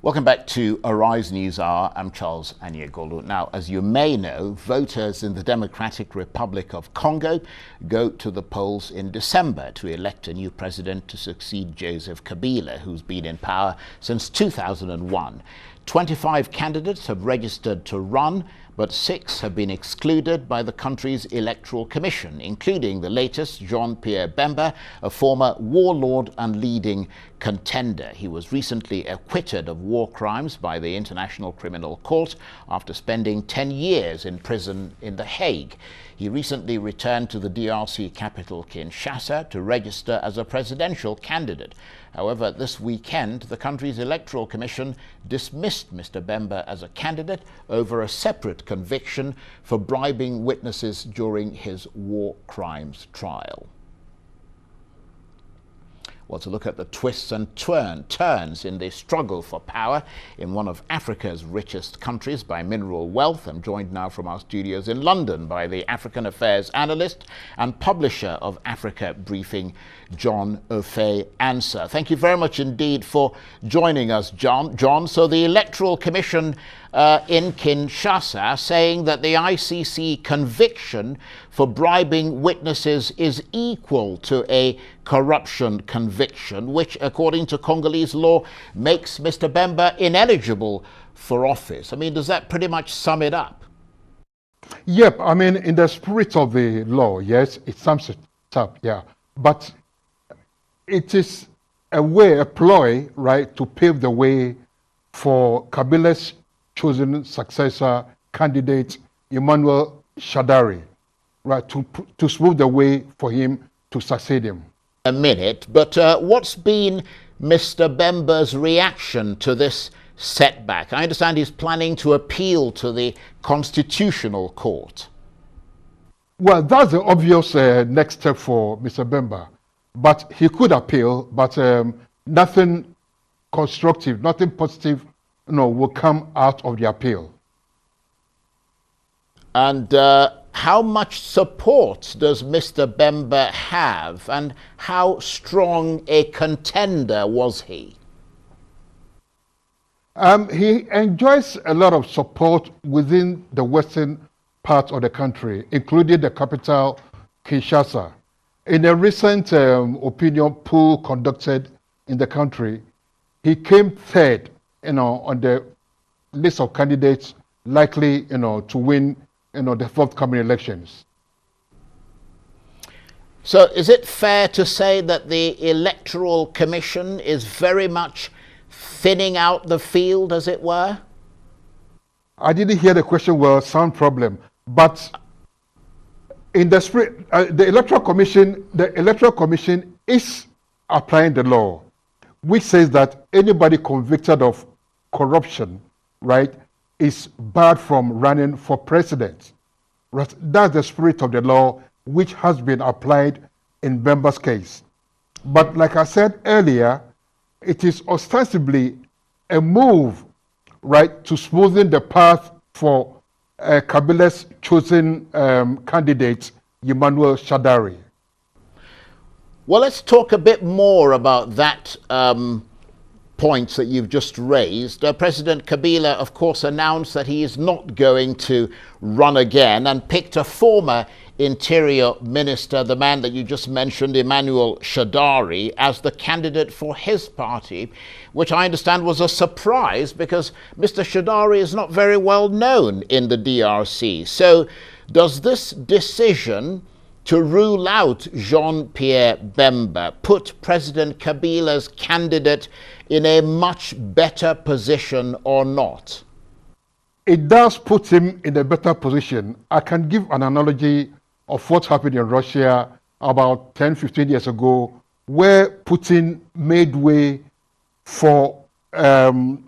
Welcome back to Arise News Hour. I'm Charles Anyegolu. Now, as you may know, voters in the Democratic Republic of Congo go to the polls in December to elect a new president to succeed Joseph Kabila, who's been in power since 2001. 25 candidates have registered to run, but 6 have been excluded by the country's electoral commission, including the latest, Jean-Pierre Bemba, a former warlord and leading contender. He was recently acquitted of war crimes by the International Criminal Court after spending 10 years in prison in The Hague. He recently returned to the DRC capital, Kinshasa, to register as a presidential candidate. However, this weekend, the country's electoral commission dismissed Mr. Bemba as a candidate over a separate conviction for bribing witnesses during his war crimes trial. Well, to look at the twists and turns in the struggle for power in one of Africa's richest countries by mineral wealth, I'm joined now from our studios in London by the African Affairs analyst and publisher of Africa Briefing, John Ofe-Ansah. Thank you very much indeed for joining us, John. So the Electoral Commission in Kinshasa saying that the ICC conviction for bribing witnesses is equal to a corruption conviction, which, according to Congolese law, makes Mr. Bemba ineligible for office. I mean, does that pretty much sum it up? Yep, I mean, in the spirit of the law, yes, it sums it up, yeah. But it is a ploy, right, to pave the way for Kabila's chosen successor candidate, Emmanuel Shadari, right, to smooth the way for him to succeed him. A minute, but what's been Mr. Bemba's reaction to this setback? I understand he's planning to appeal to the Constitutional Court. Well, that's the obvious next step for Mr. Bemba. But he could appeal, but nothing constructive, nothing positive, will come out of the appeal. And how much support does Mr. Bemba have, and how strong a contender was he? He enjoys a lot of support within the western part of the country, including the capital, Kinshasa. In a recent opinion poll conducted in the country, he came third, on the list of candidates likely, to win, the forthcoming elections. So is it fair to say that the Electoral Commission is very much thinning out the field, as it were? I didn't hear the question well, sound problem. But in the spirit, the Electoral Commission is applying the law, which says that anybody convicted of corruption, right, is barred from running for president. Right? That's the spirit of the law, which has been applied in Bemba's case. But like I said earlier, it is ostensibly a move, right, to smoothen the path for Kabila's chosen candidate, Emmanuel Shadari. Well, let's talk a bit more about that points that you've just raised. President Kabila, of course, announced that he is not going to run again and picked a former Interior Minister, the man that you just mentioned, Emmanuel Shadari, as the candidate for his party, which I understand was a surprise because Mr. Shadari is not very well known in the DRC. So does this decision to rule out Jean-Pierre Bemba put President Kabila's candidate in a much better position or not? It does put him in a better position. I can give an analogy of what happened in Russia about 10, 15 years ago, where Putin made way for the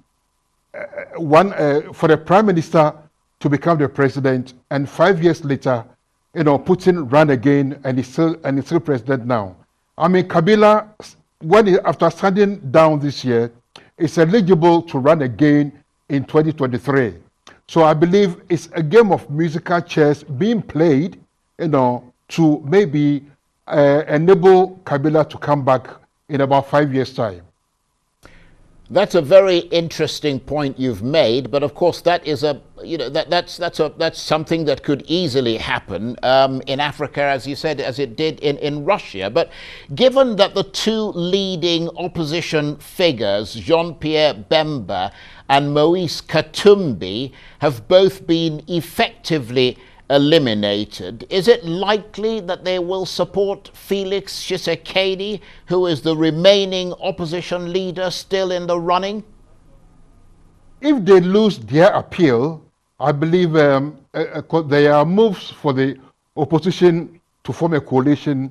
prime minister to become the president, and 5 years later, Putin ran again, and he's still president now. I mean, Kabila, after standing down this year, is eligible to run again in 2023. So I believe it's a game of musical chairs being played, to maybe enable Kabila to come back in about 5 years' time. That's a very interesting point you've made, but of course that is that's something that could easily happen in Africa, as you said, as it did in Russia. But given that the two leading opposition figures, Jean-Pierre Bemba and Moise Katumbi, have both been effectively eliminated, is it likely that they will support Felix Tshisekedi, who is the remaining opposition leader still in the running? If they lose their appeal, I believe there are moves for the opposition to form a coalition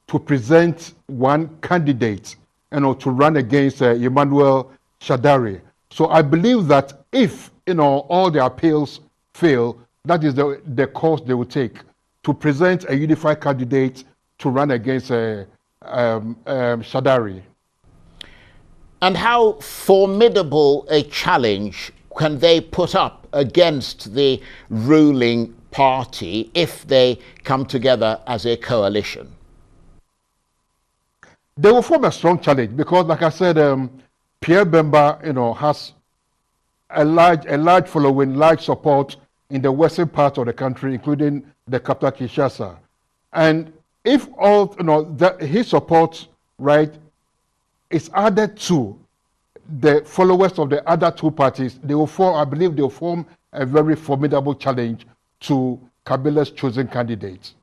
to present one candidate, to run against Emmanuel Shadari. So I believe that if all the appeals fail, that is the course they will take to present a unified candidate to run against Shadari. And how formidable a challenge can they put up against the ruling party if they come together as a coalition? They will form a strong challenge because, like I said, Pierre Bemba, has a large following, large support in the western part of the country, including the capital Kinshasa. And if all that his support, right, is added to the followers of the other two parties, they will form, I believe they will form a very formidable challenge to Kabila's chosen candidate.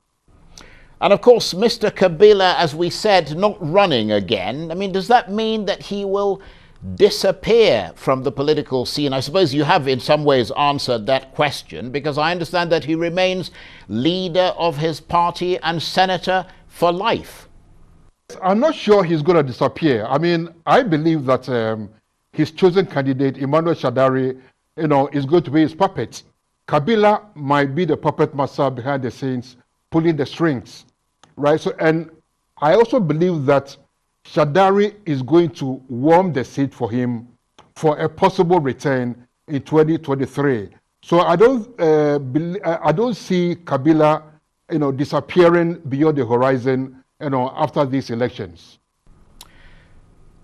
And of course, Mr. Kabila, as we said, not running again. I mean, does that mean that he will disappear from the political scene? I suppose you have in some ways answered that question, because I understand that he remains leader of his party and senator for life. I'm not sure he's going to disappear. I mean, I believe that his chosen candidate, Emmanuel Shadari, is going to be his puppet. Kabila might be the puppet master behind the scenes, pulling the strings, right? So, and I also believe that Shadari is going to warm the seat for him for a possible return in 2023. So I don't see Kabila, disappearing beyond the horizon, after these elections.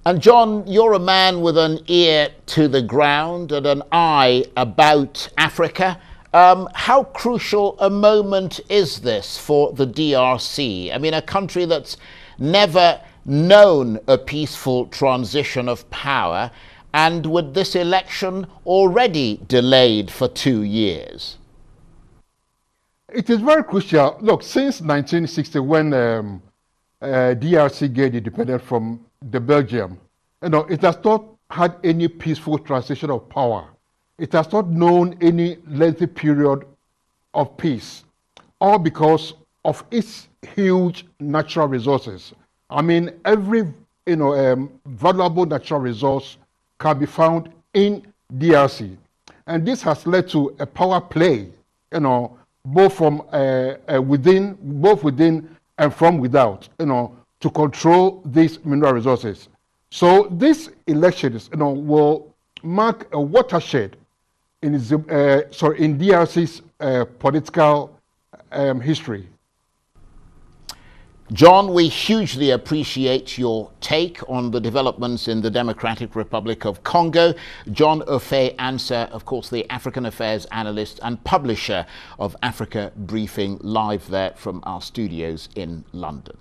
And John, you're a man with an ear to the ground and an eye about Africa. How crucial a moment is this for the DRC? I mean, a country that's never known a peaceful transition of power, and with this election already delayed for 2 years. It is very crucial. Look, since 1960, when DRC gained independence from the Belgium, it has not had any peaceful transition of power. It has not known any lengthy period of peace, all because of its huge natural resources. I mean, every valuable natural resource can be found in DRC, and this has led to a power play, both from within and from without, to control these mineral resources. So these elections, will mark a watershed in DRC's political history. John, we hugely appreciate your take on the developments in the Democratic Republic of Congo. John Ofe-Ansah, of course, the African Affairs analyst and publisher of Africa Briefing, live there from our studios in London.